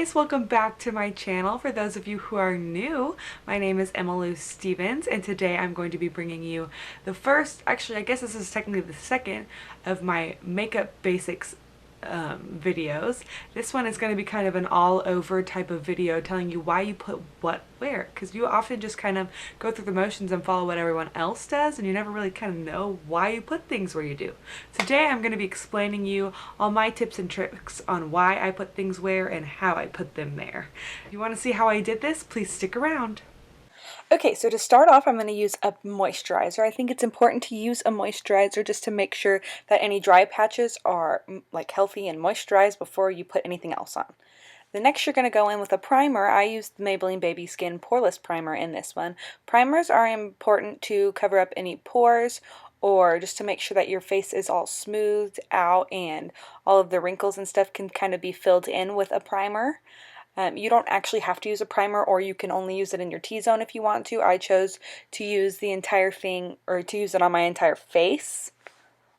guys, welcome back to my channel. For those of you who are new, my name is Emmalou Stevens, and today I'm going to be bringing you the first, actually I guess this is technically the second of my makeup basics videos. This one is going to be kind of an all-over type of video telling you why you put what where, because you often just kind of go through the motions and follow what everyone else does, and you never really kind of know why you put things where you do. Today I'm going to be explaining you all my tips and tricks on why I put things where and how I put them there. If you want to see how I did this, please stick around. Okay, so to start off, I'm going to use a moisturizer. I think it's important to use a moisturizer just to make sure that any dry patches are like healthy and moisturized before you put anything else on. The next you're going to go in with a primer. I used the Maybelline Baby Skin Poreless Primer in this one. Primers are important to cover up any pores or just to make sure that your face is all smoothed out and all of the wrinkles and stuff can kind of be filled in with a primer. You don't actually have to use a primer, or you can only use it in your T-zone if you want to. I chose to use the entire thing, or to use it on my entire face.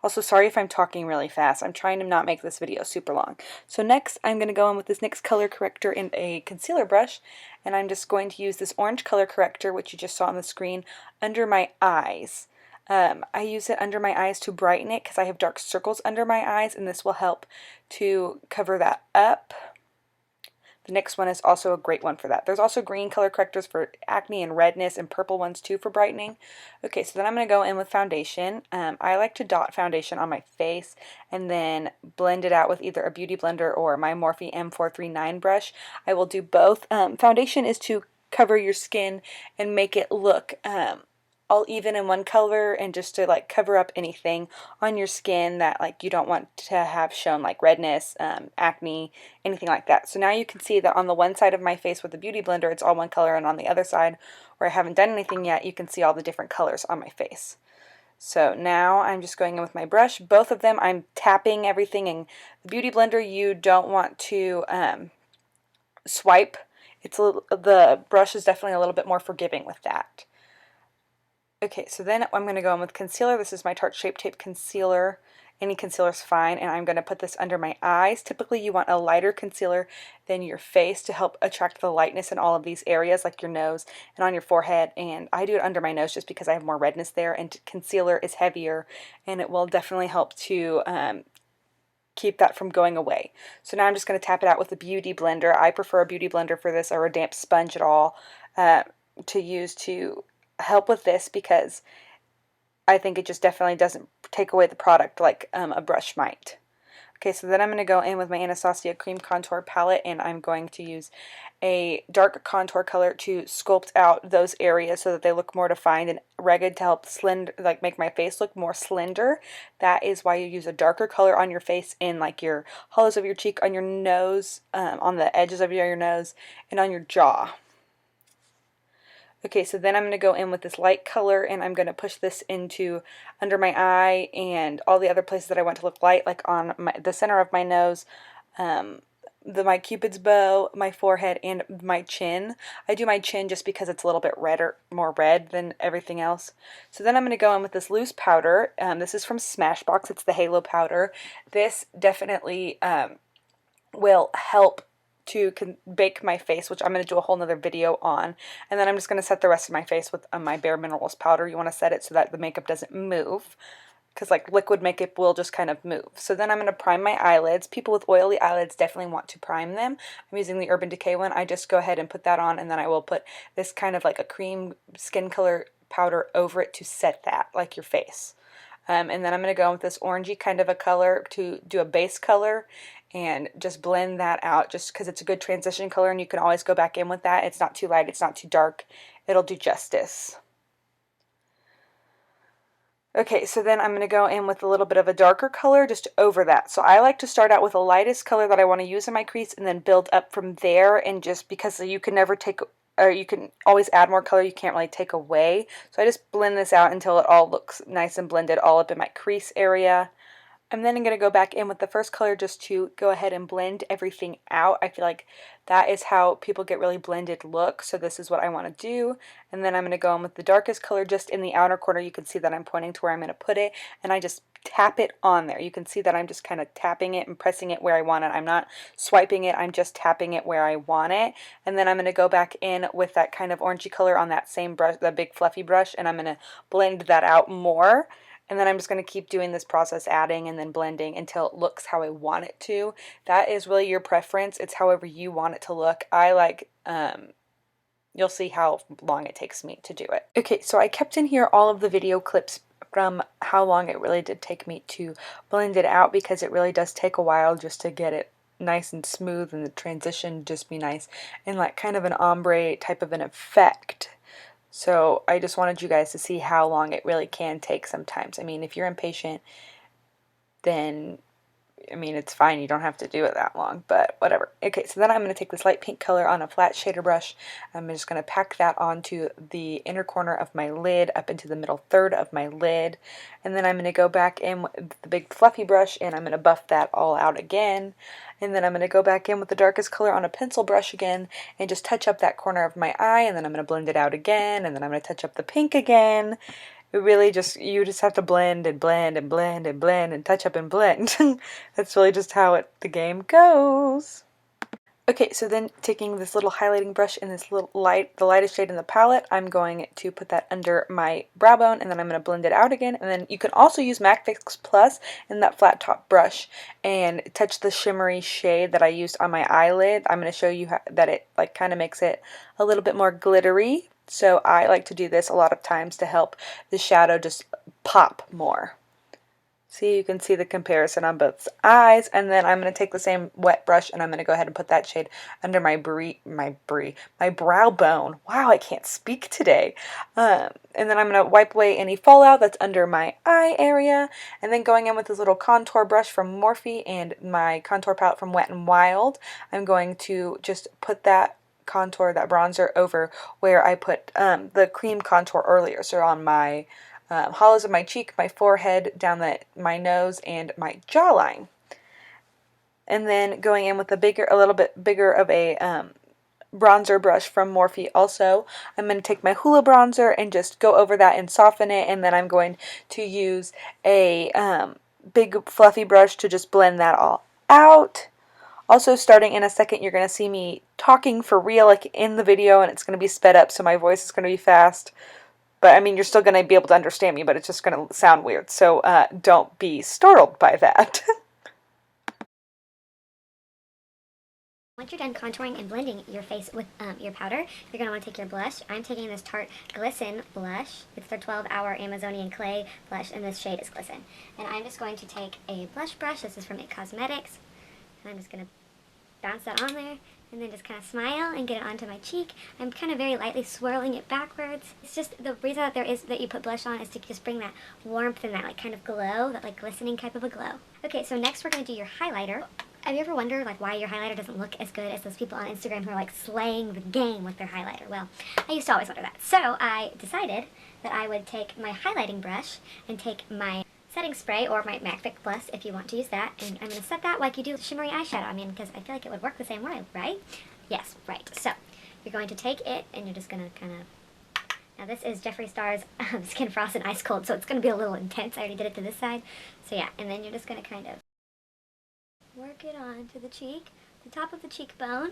Also, sorry if I'm talking really fast. I'm trying to not make this video super long. So next, I'm going to go in with this NYX Color Corrector in a concealer brush, and I'm just going to use this orange color corrector, which you just saw on the screen, under my eyes. I use it under my eyes to brighten it because I have dark circles under my eyes, and this will help to cover that up. The next one is also a great one for that. There's also green color correctors for acne and redness, and purple ones too for brightening. Okay, so then I'm going to go in with foundation. I like to dot foundation on my face and then blend it out with either a beauty blender or my Morphe M439 brush. I will do both. Foundation is to cover your skin and make it look all even in one color, and just to like cover up anything on your skin that like you don't want to have shown, like redness, acne, anything like that. So now you can see that on the one side of my face with the beauty blender it's all one color, and on the other side where I haven't done anything yet you can see all the different colors on my face. So now I'm just going in with my brush. Both of them I'm tapping everything, and the beauty blender you don't want to swipe. The brush is definitely a little bit more forgiving with that. Okay, so then I'm going to go in with concealer. This is my Tarte Shape Tape Concealer. Any concealer is fine, and I'm going to put this under my eyes. Typically you want a lighter concealer than your face to help attract the lightness in all of these areas, like your nose and on your forehead, and I do it under my nose just because I have more redness there, and concealer is heavier, and it will definitely help to keep that from going away. So now I'm just going to tap it out with a beauty blender. I prefer a beauty blender for this, or a damp sponge at all, to use to help with this, because I think it just definitely doesn't take away the product like a brush might. Okay, so then I'm going to go in with my Anastasia Cream Contour Palette, and I'm going to use a dark contour color to sculpt out those areas so that they look more defined and rugged, to help make my face look more slender. That is why you use a darker color on your face, in like your hollows of your cheek, on your nose, on the edges of your nose, and on your jaw. Okay, so then I'm going to go in with this light color, and I'm going to push this into under my eye and all the other places that I want to look light, like on the center of my nose, my cupid's bow, my forehead, and my chin. I do my chin just because it's a little bit redder, more red than everything else. So then I'm going to go in with this loose powder. This is from Smashbox. It's the Halo powder. This definitely will help to bake my face, which I'm going to do a whole nother video on. And then I'm just going to set the rest of my face with my BareMinerals powder. You want to set it so that the makeup doesn't move, because like liquid makeup will just kind of move. So then I'm going to prime my eyelids. People with oily eyelids definitely want to prime them. I'm using the Urban Decay one. I just go ahead and put that on, and then I will put this kind of like a cream skin color powder over it to set that, like your face. And then I'm going to go in with this orangey kind of a color to do a base color, and just blend that out, just because it's a good transition color, and you can always go back in with that. It's not too light, it's not too dark. It'll do justice. Okay, so then I'm going to go in with a little bit of a darker color just over that. So I like to start out with the lightest color that I want to use in my crease, and then build up from there, and just because you can never take, or you can always add more color, you can't really take away. So I just blend this out until it all looks nice and blended all up in my crease area. And then I'm going to go back in with the first color just to go ahead and blend everything out. I feel like that is how people get really blended look, so this is what I want to do. And then I'm going to go in with the darkest color just in the outer corner. You can see that I'm pointing to where I'm going to put it, and I just tap it on there. You can see that I'm just kind of tapping it and pressing it where I want it. I'm not swiping it, I'm just tapping it where I want it. And then I'm going to go back in with that kind of orangey color on that same brush, the big fluffy brush, and I'm going to blend that out more. And then I'm just going to keep doing this process, adding and then blending until it looks how I want it to. That is really your preference. It's however you want it to look. I like, you'll see how long it takes me to do it. Okay, so I kept in here all of the video clips from how long it really did take me to blend it out, because it really does take a while just to get it nice and smooth and the transition just be nice and like kind of an ombre type of an effect. So I just wanted you guys to see how long it really can take sometimes. I mean, if you're impatient, then, I mean, it's fine. You don't have to do it that long, but whatever. Okay, so then I'm going to take this light pink color on a flat shader brush. I'm just going to pack that onto the inner corner of my lid, up into the middle third of my lid. And then I'm going to go back in with the big fluffy brush, and I'm going to buff that all out again. And then I'm going to go back in with the darkest color on a pencil brush again and just touch up that corner of my eye, and then I'm going to blend it out again, and then I'm going to touch up the pink again. It really just, you just have to blend and blend and blend and blend and touch up and blend. That's really just how the game goes. Okay, so then taking this little highlighting brush and this little the lightest shade in the palette, I'm going to put that under my brow bone, and then I'm going to blend it out again. And then you can also use MAC Fix Plus in that flat top brush and touch the shimmery shade that I used on my eyelid. I'm going to show you that it like kind of makes it a little bit more glittery. So I like to do this a lot of times to help the shadow just pop more. See, you can see the comparison on both eyes. And then I'm going to take the same wet brush and I'm going to go ahead and put that shade under my brow bone. Wow, I can't speak today. And then I'm going to wipe away any fallout that's under my eye area. And then going in with this little contour brush from Morphe and my contour palette from Wet&Wild, I'm going to just put that contour, that bronzer, over where I put the cream contour earlier. So on my hollows of my cheek, my forehead, down my nose, and my jawline. And then going in with a little bit bigger of a bronzer brush from Morphe also. I'm going to take my Hoolah Bronzer and just go over that and soften it, and then I'm going to use a big fluffy brush to just blend that all out. Also, starting in a second, you're going to see me talking for real, like in the video, and it's going to be sped up, so my voice is going to be fast. But, I mean, you're still going to be able to understand me, but it's just going to sound weird. So, don't be startled by that. Once you're done contouring and blending your face with your powder, you're going to want to take your blush. I'm taking this Tarte Glisten blush. It's their 12-hour Amazonian clay blush, and this shade is Glisten. And I'm just going to take a blush brush. This is from IT Cosmetics. And I'm just going to bounce that on there, and then just kind of smile and get it onto my cheek. I'm kind of very lightly swirling it backwards. It's just the reason that you put blush on is to just bring that warmth and that like kind of glow, that like glistening type of a glow. Okay, so next we're going to do your highlighter. Have you ever wondered like why your highlighter doesn't look as good as those people on Instagram who are like slaying the game with their highlighter? Well, I used to always wonder that. So I decided that I would take my highlighting brush and take my setting spray, or my MAC Fix Plus if you want to use that, and I'm going to set that like you do shimmery eyeshadow. I mean, because I feel like it would work the same way, right? Yes, right. So you're going to take it and you're just going to kind of, now this is Jeffree Star's Skin Frost and Ice Cold, so it's going to be a little intense. I already did it to this side. So yeah, and then you're just going to kind of work it onto the cheek, the top of the cheekbone,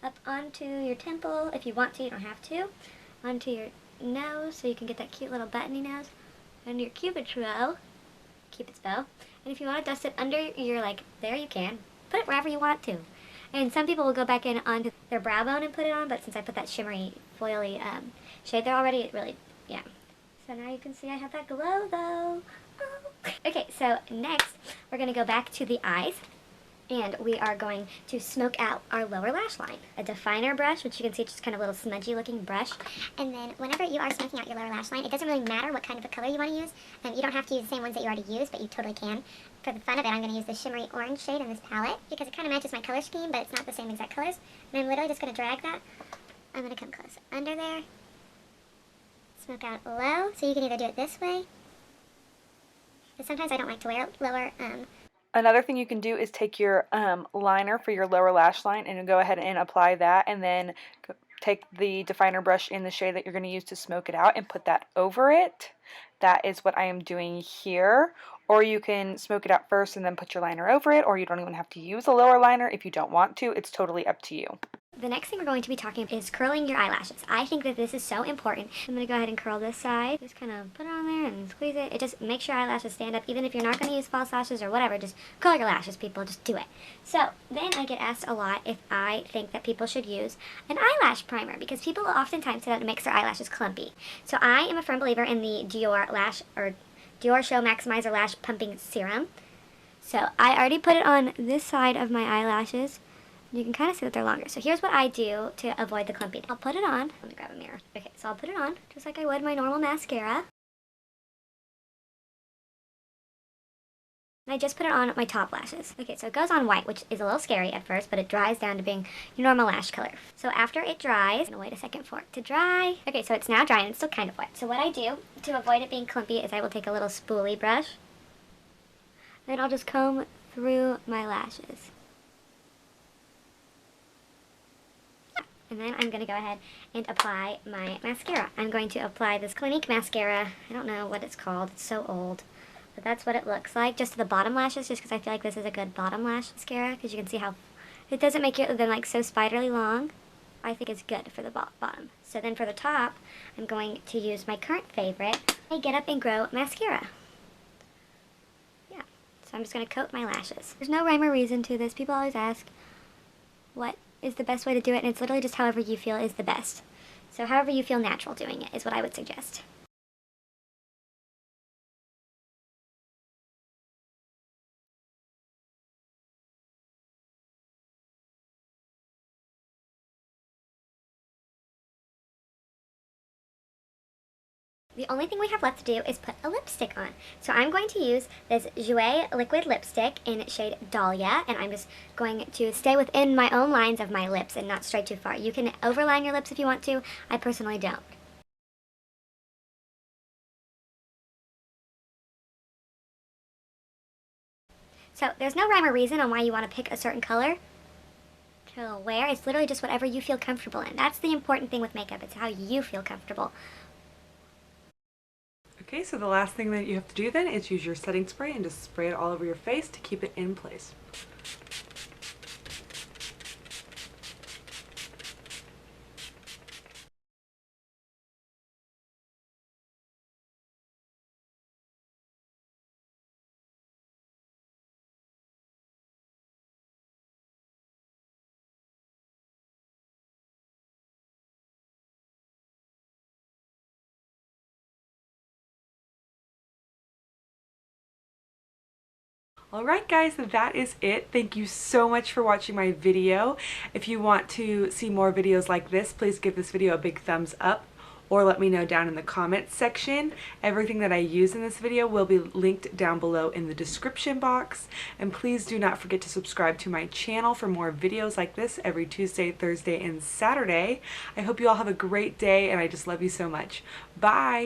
up onto your temple if you want to, you don't have to, onto your nose so you can get that cute little buttony nose, under your Cupid's bow, and if you want to dust it under your, like, there you can. Put it wherever you want to. And some people will go back in onto their brow bone and put it on, but since I put that shimmery, foily shade there already, it really, yeah. So now you can see I have that glow, though. Oh. Okay, so next, we're going to go back to the eyes. And we are going to smoke out our lower lash line. A definer brush, which you can see it's just kind of a little smudgy looking brush. And then whenever you are smoking out your lower lash line, it doesn't really matter what kind of a color you want to use. You don't have to use the same ones that you already use, but you totally can. For the fun of it, I'm going to use the shimmery orange shade in this palette because it kind of matches my color scheme, but it's not the same exact colors. And I'm literally just going to drag that. I'm going to come close under there. Smoke out low, so you can either do it this way. But sometimes I don't like to wear lower Another thing you can do is take your liner for your lower lash line and go ahead and apply that, and then take the definer brush in the shade that you're going to use to smoke it out and put that over it. That is what I am doing here. or you can smoke it out first and then put your liner over it, or you don't even have to use a lower liner if you don't want to. It's totally up to you. The next thing we're going to be talking about is curling your eyelashes. I think that this is so important. I'm going to go ahead and curl this side. Just kind of put it on there and squeeze it. It just makes your eyelashes stand up. Even if you're not going to use false lashes or whatever, just curl your lashes, people. Just do it. So then I get asked a lot if I think that people should use an eyelash primer, because people oftentimes say that it makes their eyelashes clumpy. So I am a firm believer in the Dior Dior Show Maximizer Lash Pumping Serum. So I already put it on this side of my eyelashes. You can kind of see that they're longer. So here's what I do to avoid the clumping. I'll put it on. Let me grab a mirror. Okay, so I'll put it on just like I would my normal mascara. And I just put it on my top lashes. Okay, so it goes on white, which is a little scary at first, but it dries down to being your normal lash color. So after it dries, I'm gonna wait a second for it to dry. Okay, so it's now dry and it's still kind of wet. So what I do to avoid it being clumpy is I will take a little spoolie brush. Then I'll just comb through my lashes. And then I'm going to go ahead and apply my mascara. I'm going to apply this Clinique mascara. I don't know what it's called. It's so old. But that's what it looks like. Just to the bottom lashes, just because I feel like this is a good bottom lash mascara. Because you can see how it doesn't make them like so spiderly long. I think it's good for the bottom. So then for the top, I'm going to use my current favorite, my Get Up and Grow mascara. Yeah. So I'm just going to coat my lashes. There's no rhyme or reason to this. People always ask, what is the best way to do it, and it's literally just however you feel is the best. So however you feel natural doing it is what I would suggest. The only thing we have left to do is put a lipstick on. So I'm going to use this Jouer liquid lipstick in shade Dahlia, and I'm just going to stay within my own lines of my lips and not stray too far. You can overline your lips if you want to. I personally don't. So there's no rhyme or reason on why you want to pick a certain color to wear. It's literally just whatever you feel comfortable in. That's the important thing with makeup. It's how you feel comfortable. Okay, so the last thing that you have to do then is use your setting spray and just spray it all over your face to keep it in place. Alright guys, that is it. Thank you so much for watching my video. If you want to see more videos like this, please give this video a big thumbs up or let me know down in the comments section. Everything that I use in this video will be linked down below in the description box. And please do not forget to subscribe to my channel for more videos like this every Tuesday, Thursday, and Saturday. I hope you all have a great day, and I just love you so much. Bye!